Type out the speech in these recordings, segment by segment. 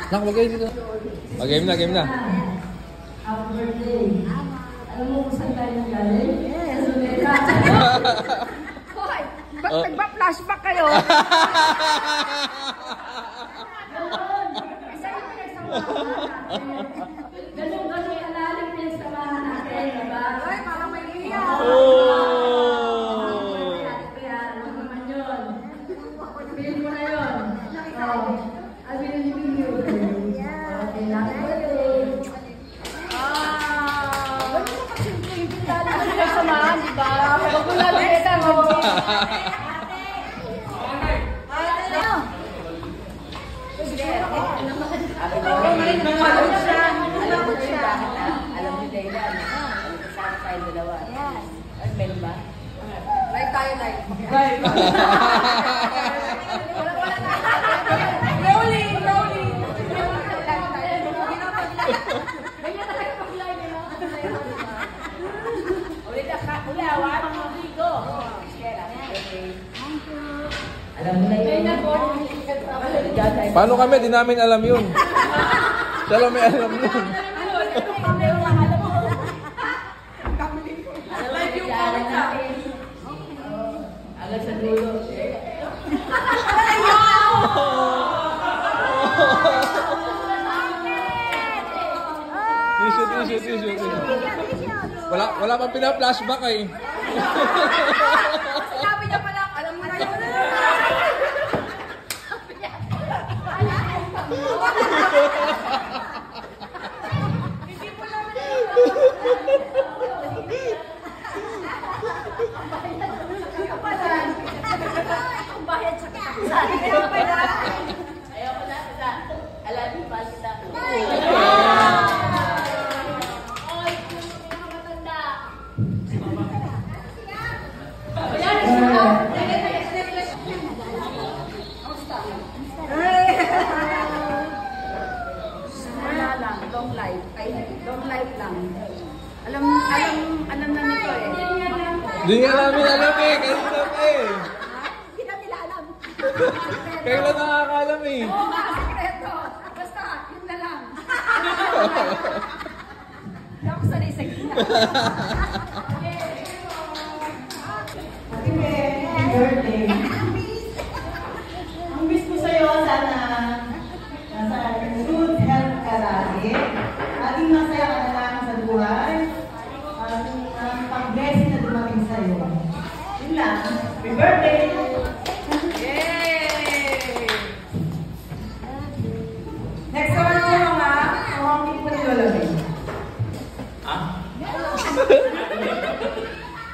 Nak, magay dito. Game na, game na. Happy birthday. Alam mo kung saan tayo nanggaling? Yes, Lumera. Hoy, ba't nagpa-flashback kayo? Ganun-ganun yung alalim yung samahan natin, diba? Ay, parang may iya. Ano naman yun? Bilhin mo na yun. Ay, bilhin mo yun. Okay, happy birthday. Ganun mo kasi yung lalo yung samahan, diba? Huwag mo lalo kita, mo. Alam niyo Daylan, kasama tayo dalawa. Yes. Ay, meron ba? Live tayo, live. Live. Rolling, rolling. Ganyan na kayo pag-live, no? Ulit ka, ulawa, mga bigo. Alam mo na yun. Paano kami? Di namin alam yun. Siya lang may alam nun. Agad sa dulo. Tissue. Wala pang pina-flashback eh. Sabi niya pala, alam mo na yun. Hindi mo naman ang bayad sa katapusan. Ayaw ko na sa alam mo pa sila. Oy, matanda. Long life. Ay, long life lang. Alam na nito eh. Di nga namin alam eh. Kailan eh. Hindi na nila alam. Kailan nakakalam eh. Oo, mga sekreto. Basta, yun na lang. Hindi ako sanay sa gina. Happy birthday. Ang wish ko sa'yo, sana nasa good health ka lagi. Laging masaya ka na lang sa buhay. Ang pag-blessing na dumating sa'yo. Yun lang. Happy birthday! Yay! Next one po mga pamangkin po ni Lola May. Ah?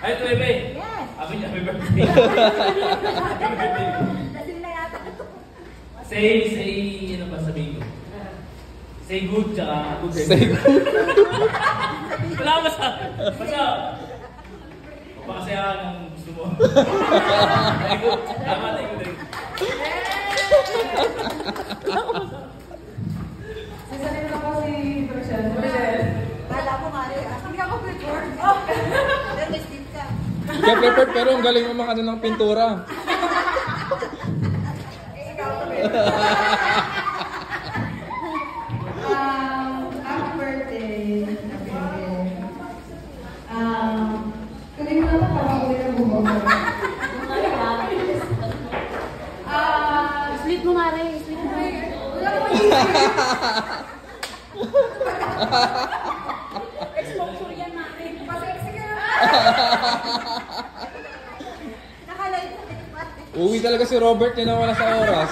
Ay, ito Bebe. Yes. Happy birthday. Lasing na yata. Say, ano ba sabihin ko? Say good, tsaka good day. Say good. Wala ka basta. Mapakasaya ka ng gusto mo. Say good. Tama, say good. Sasalin na po si Rochelle. Bala mo, Mari. Hindi ako prepared. Pero may sleep ka. Kaya prepared pero ang galing mo mga ano ng pintura. Happy birthday. Tuloy mo na ito para ulit ang buhok. Sleep mo, Mari. Sleep mo. Exposure yan, Mari. Pasexy ka na. Nakalive na din, Mari. Uwi talaga si Robert niya na wala sa oras.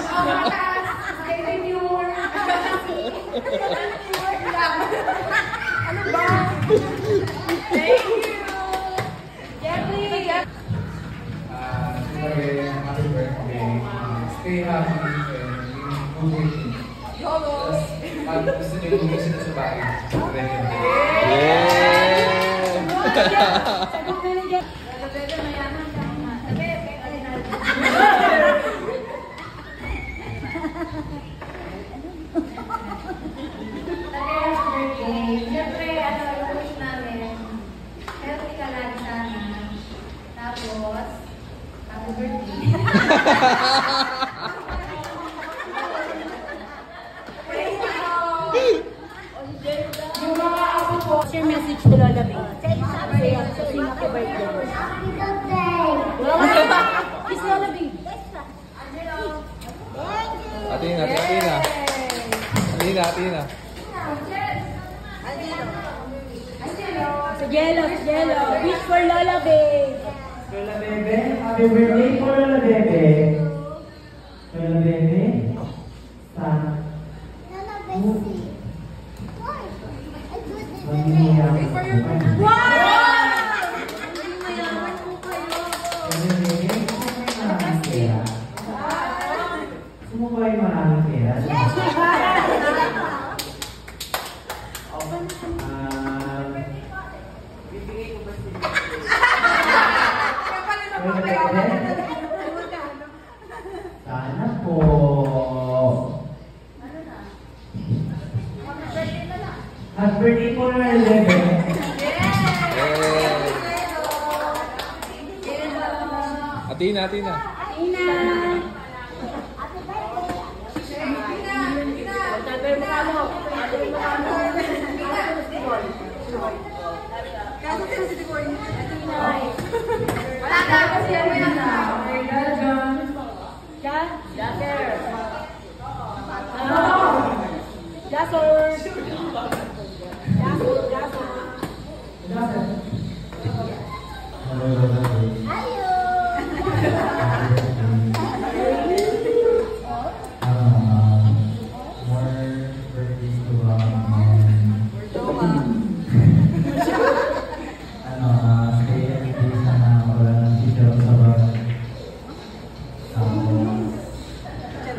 Ano ba? Thank you! Jeffrey! Happy birthday. Stay happy and good wishing. YOLO! Pag gusto niyo gumising na sa bahay, Yeah! Sagot na ni Jeff. Bebe, mayaman ka. Bebe, Siyempre, ano, wish namin. Yung mga apo po. What's your message to Lola May? Say happy birthday. Kiss Lola May. Atina, Atina. Atina, Atina. Sa Jello. Wish for Lola May. Lola Bebe, happy birthday po Lola Bebe. Lola Bebe. Sana. Sumubay maraming pera. Sana po. Happy birthday po na 11. Atina, Atina.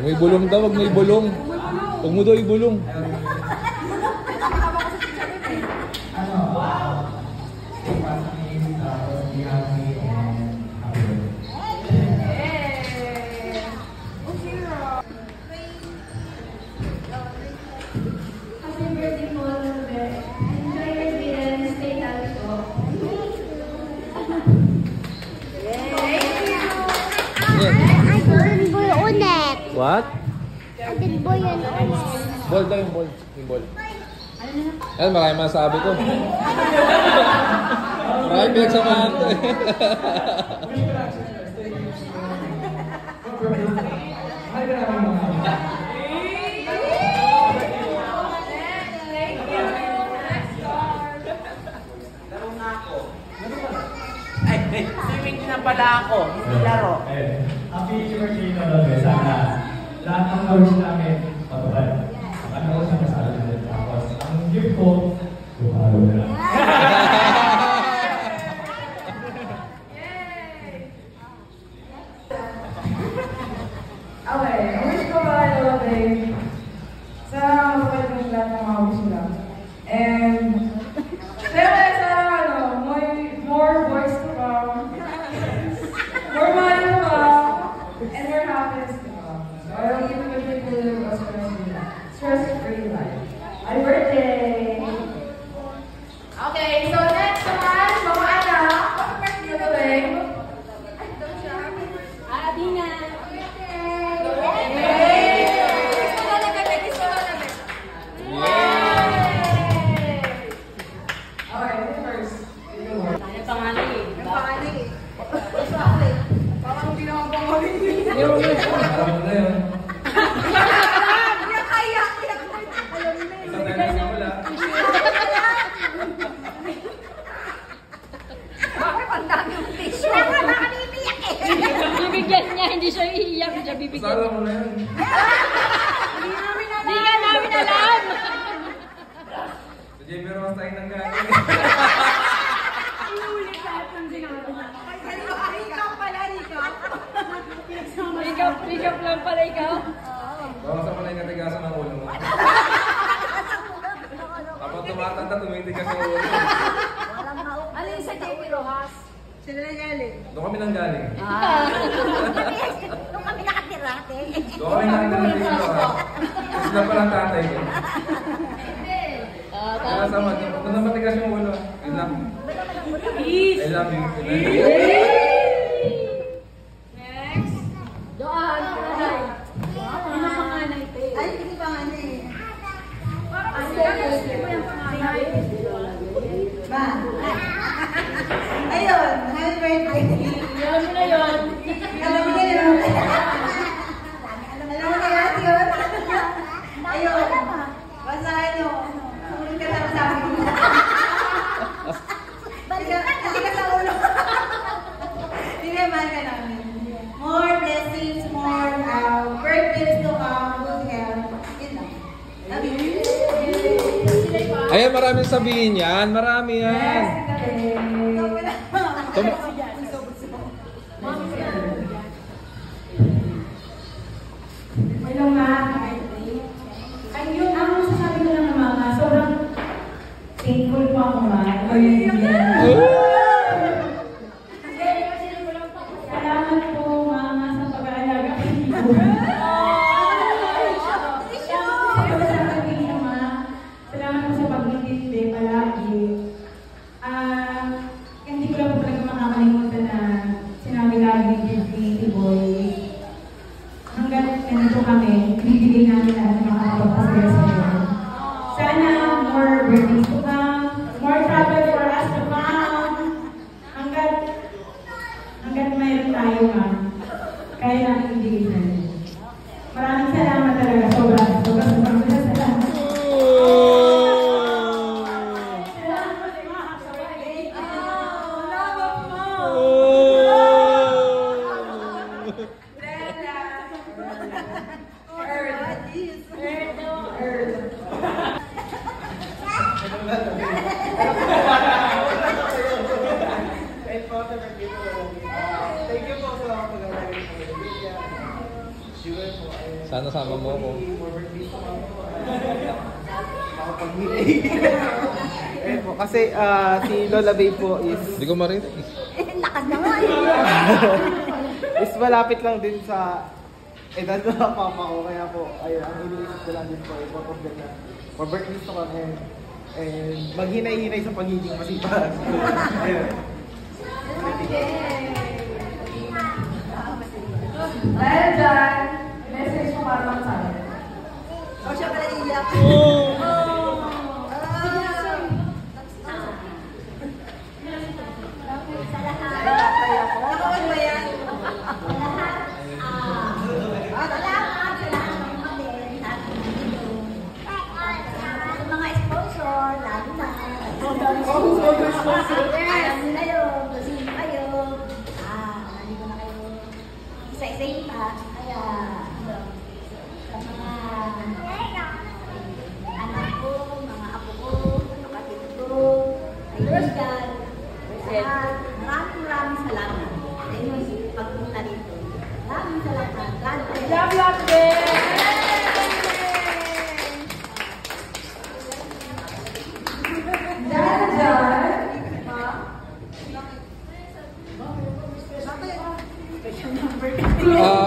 May bulong daw, wag may bulong. Huwag mo daw ibulong. What? Boy yan ulit. Ball daw yung ball. Yung ball. Ayan, maraming masabi ko. Maraming pinagsamahan ko eh. Swimming na pala ako, hindi laro. Happy birthday na lang. Sana lahat ng wish namin matupad. Ano ko sa kasal natin. Tapos, ang gift ko, bumalo na lang. Okay, ang wish ko ba Lola May? Sana matupad yung lahat ng mga wish nila. And syempre sana more boys to come, more money to come, and more happiness to come. So I don't even wish I could live a stress-free life. Happy birthday! Okay, so next naman, mga anak, happy birthday Lola May. Adina. Alam mo na yun. Isang tayo na simula. Bibigyan niya, hindi siya iiyak, siya bibigyan. Alam mo na yun. Hindi ka namin alam. Sa JB Ross tayo nang galing. Inulit lahat ng sinabi niya. Ikaw pala, ikaw. Pick-up lang pala ikaw. Bawasan mo na yung natigasan ng ulo mo. Kapag tumatanda, tumitigas yung ulo. Ano yung sa JB Rojas? Sila na galing. Doon kami nang galing. Nung kami nakatira, Doon kami nakita ng JB Ross. Sila palang tatay ko. Kaya sama, kung namatigas yung ulo, I love you. I love you. Next. Doa. maraming sabihin yan. Marami yan. Hello, ma. Ang masasabi ko lang, mama, sobrang thankful po ako, ma. Salamat po, mama, sa pag-aalaga ko dito. Salamat po sa pag-intindi palagi. Hindi ko lang po talaga makakalimutan na sinabi lagi ni Boy. Hanggang nandito kami, bibigay namin lahat ng makakapagpasaya sa iyo. Sana more birthdays to come, more travel for us to come. Hanggang mayroon tayo, ma'am. Kaya namin ibigay sa iyo. Maraming salamat talaga. Sobrang salamat. Thank you po sa pag-alagay ng pamilya. Sana sama mo ako. Eh po, kasi si Lola Bay po is Hindi ko marinig. Lakas naman. is malapit lang din sa edad na papa ko. Kaya po, ayun, ang iniisip ko lang din po, ipotog din na ma-birthday ko kami and maghinay-hinay sa pagiging masipag. Ayun. Dahil dyan, message mo para lang sa'yo. O siya pala iyak. Nakawal ba yan? Mga sponsor, lalo na. Alam nila yun, kasi kayo. Nandito na kayo. Isa-isayin pa. Kaya, sa mga anak ko, mga apo ko, kapatid ko, kaibigan, maraming salamat. Ayun, pagpunta dito. Maraming salamat. Love you, Ate!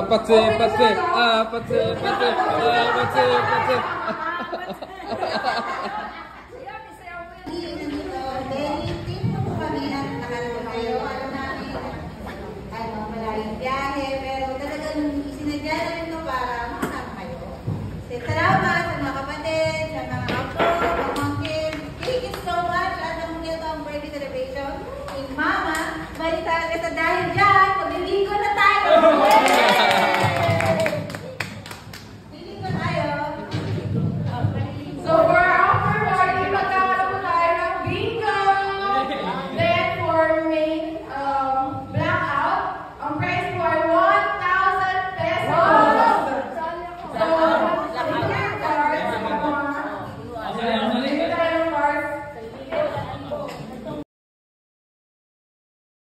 Patse. Malaking biyahe, pero talagang isinadya na rin ito para makasama kayo. Salamat sa mga kapatid, sa mga apo, pamangkin. Thank you so much at ang mga ang birthday celebration. Mama, balik talaga sa dahil dyan, magliligo na tayo!